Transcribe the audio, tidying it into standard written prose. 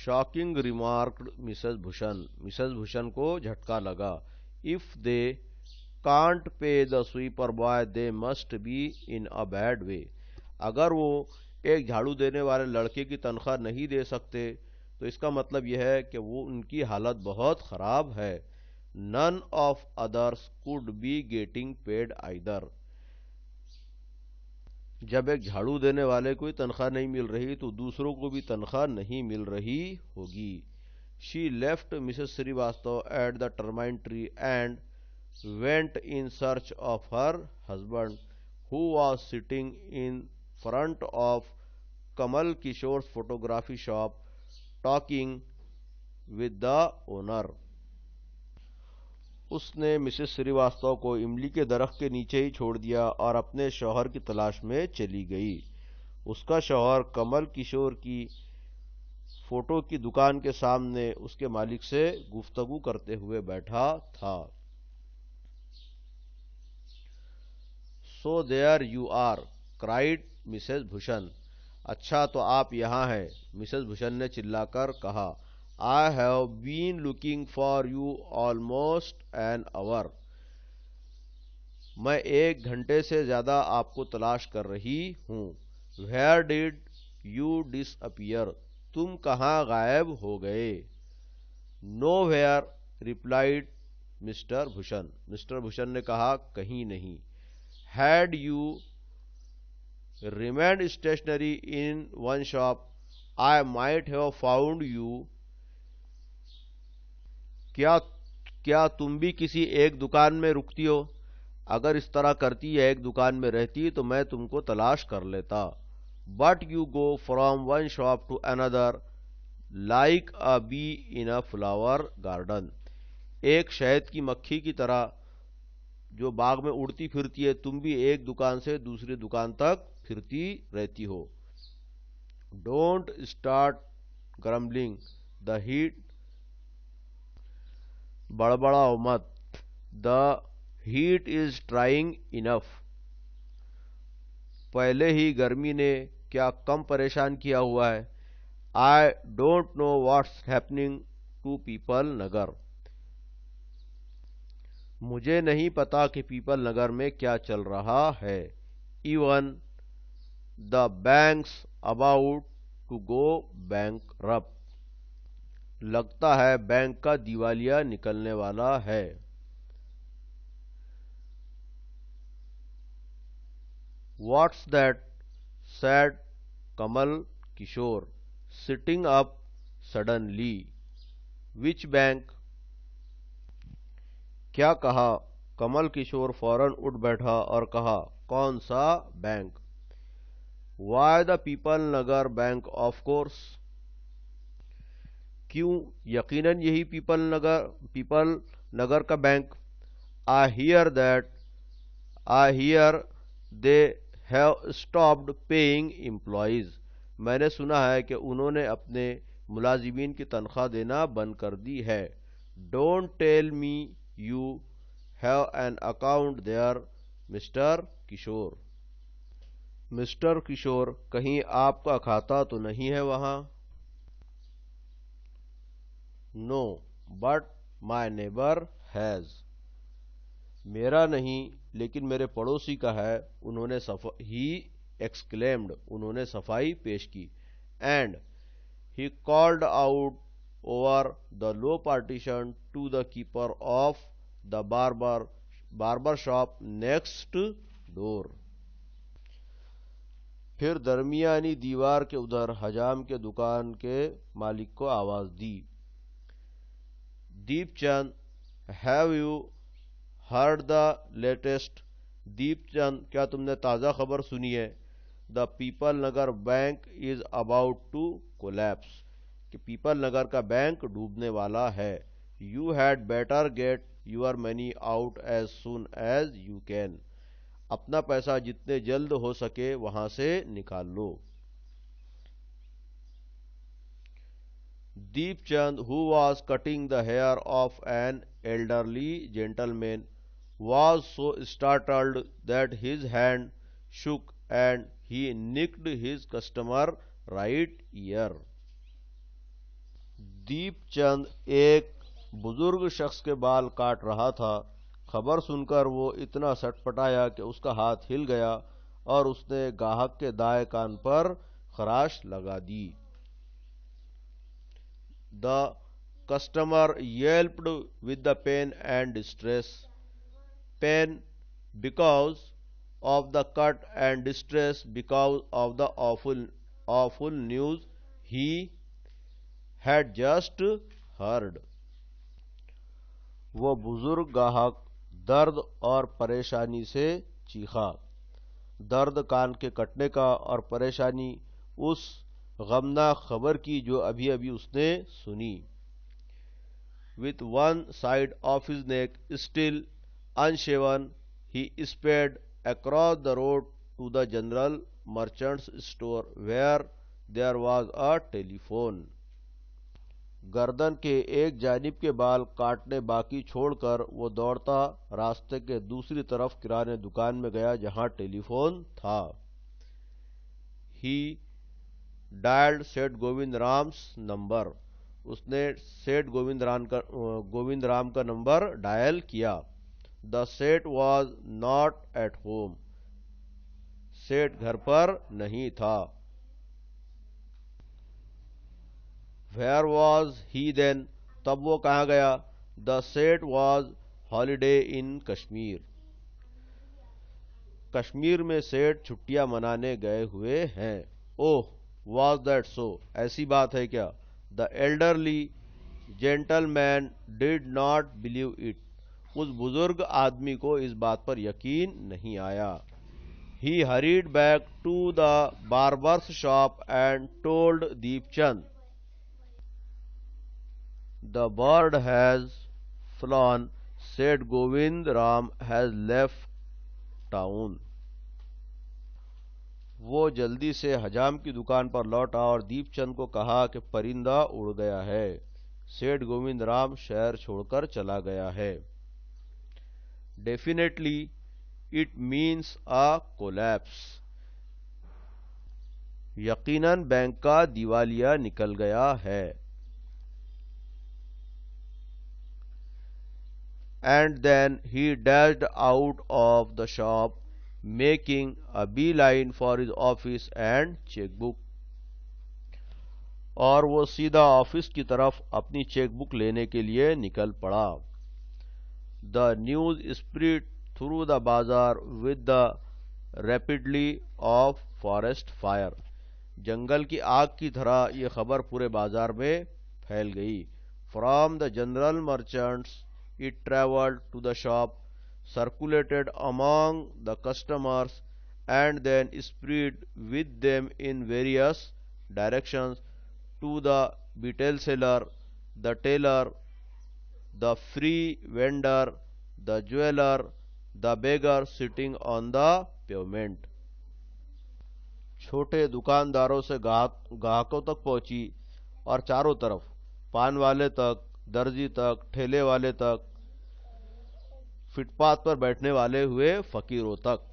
Shocking remarked Mrs Bhushan. Mrs Bhushan को झटका लगा। If they can't pay the sweeper boy they must be in a bad way. अगर वो एक झाड़ू देने वाले लड़के की तनख्वाह नहीं दे सकते तो इसका मतलब यह है कि वो उनकी हालत बहुत खराब है। None of others could be getting paid either. जब एक झाड़ू देने वाले को ही तनख्वाह नहीं मिल रही तो दूसरों को भी तनख्वाह नहीं मिल रही होगी। She left Mrs Srivastava at the tamarind tree and went in search of her husband who was sitting in front of Kamal Kishore photography shop talking with the owner. उसने मिसेस श्रीवास्तव को इमली के दरख्त के नीचे ही छोड़ दिया और अपने शौहर की तलाश में चली गई। उसका शौहर कमल किशोर की फोटो की दुकान के सामने उसके मालिक से गुफ्तगू करते हुए बैठा था। So there you are, cried Mrs Bhushan. अच्छा तो आप यहाँ हैं, मिसेस भूषण ने चिल्लाकर कहा। I have been looking for you almost an hour. मैं 1 घंटे से ज्यादा आपको तलाश कर रही हूँ। वेयर डिड यू डिसअपियर, तुम कहाँ गायब हो गए। Nowhere, replied Mr Bhushan. Mr Bhushan ने कहा, कहीं नहीं। Had you remained stationary in one shop, I might have found you। क्या क्या तुम भी किसी एक दुकान में रुकती हो? अगर इस तरह करती या एक दुकान में रहती तो मैं तुमको तलाश कर लेता। But you go from one shop to another like a bee in a flower garden. एक शहद की मक्खी की तरह जो बाग में उड़ती फिरती है, तुम भी एक दुकान से दूसरी दुकान तक फिरती रहती हो। Don't start grumbling, the heat, बड़बड़ाओ मत, the heat is trying enough. पहले ही गर्मी ने क्या कम परेशान किया हुआ है। I don't know what's happening to Peepal Nagar, मुझे नहीं पता कि पीपल नगर में क्या चल रहा है। Even the banks about to go bankrupt, लगता है बैंक का दिवालिया निकलने वाला है। What's that, said Kamal Kishore, sitting up suddenly. Which bank, क्या कहा। कमल किशोर फौरन उठ बैठा और कहा, कौन सा bank. Why the Peepal Nagar bank, of course, क्यों, यकीनन यही पीपल नगर का bank. I here they have stopped paying employees, मैंने सुना है कि उन्होंने अपने मुलाजिमीन की तनख्वाह देना बंद कर दी है। Don't tell me you have an account there mister Kishore, mister Kishore कहीं आपका खाता तो नहीं है वहां। No but my neighbour has, मेरा नहीं लेकिन मेरे पड़ोसी का है, उन्होंने ही एक्सक्लेम्ड, उन्होंने सफाई पेश की। And he called out over the low partition to the keeper of the barber shop next door. फिर दरमियानी दीवार के उधर हजाम के दुकान के मालिक को आवाज दी। Deepchand, have you heard the latest, Deepchand क्या तुमने ताजा खबर सुनी है। The Peepal Nagar bank is about to collapse, कि पीपल नगर का बैंक डूबने वाला है। You had better get your money out as soon as you can, अपना पैसा जितने जल्द हो सके वहां से निकाल लो। Deepchand, who was cutting the hair of an elderly gentleman, was so startled that his hand shook and he nicked his customer right ear. Deepchand एक बुजुर्ग शख्स के बाल काट रहा था। खबर सुनकर वो इतना सटपटाया कि उसका हाथ हिल गया और उसने गाहक के दाएं कान पर खराश लगा दी। The customer yelped with the pain and distress. Pain because of the cut and distress because of the awful news he had just heard. वो बुजुर्ग गाहक दर्द और परेशानी से चीखा। दर्द कान के कटने का और परेशानी उस गमनाक खबर की जो अभी अभी उसने सुनी। With one side of his neck still unshaven, he sped across the road to the general merchant's store where there was a telephone. गर्दन के एक जानिब के बाल काटने बाकी छोड़कर वो दौड़ता रास्ते के दूसरी तरफ किराने दुकान में गया जहां टेलीफोन था। He dialed सेठ गोविंद राम्स नंबर। उसने सेठ गोविंद राम का नंबर डायल किया। The seth was not at home. सेठ घर पर नहीं था। Where was he then. तब वो कहाँ गया। The seth was holiday in Kashmir. Kashmir में सेठ छुट्टियां मनाने गए हुए हैं। Oh, was that so. ऐसी बात है क्या। The elderly gentleman did not believe it. उस बुजुर्ग आदमी को इस बात पर यकीन नहीं आया। He hurried back to the barber's shop and told Deepchand, the bird has flown, Seth Govind Ram has left town. वो जल्दी से हजाम की दुकान पर लौटा और दीपचंद को कहा कि परिंदा उड़ गया है। सेठ गोविंद राम शहर छोड़कर चला गया है। Definitely it means a collapse. यकीनन बैंक का दिवालिया निकल गया है। And then he dashed out of the shop making a beeline for his office and checkbook. और वो सीधा ऑफिस की तरफ अपनी चेकबुक लेने के लिए निकल पड़ा। The news spread through the bazaar with the rapidly of forest fire. जंगल की आग की तरह ये खबर पूरे बाजार में फैल गई। From the general merchants it traveled to the shop, circulated among the customers, and then spread with them in various directions to the retail seller, the tailor, the free vendor, the jeweler, the beggar sitting on the pavement. छोटे दुकानदारों से ग्राहकों तक पहुंची और चारों तरफ, पान वाले तक, दर्जी तक, ठेले वाले तक, फुटपाथ पर बैठने वाले हुए फकीरों तक।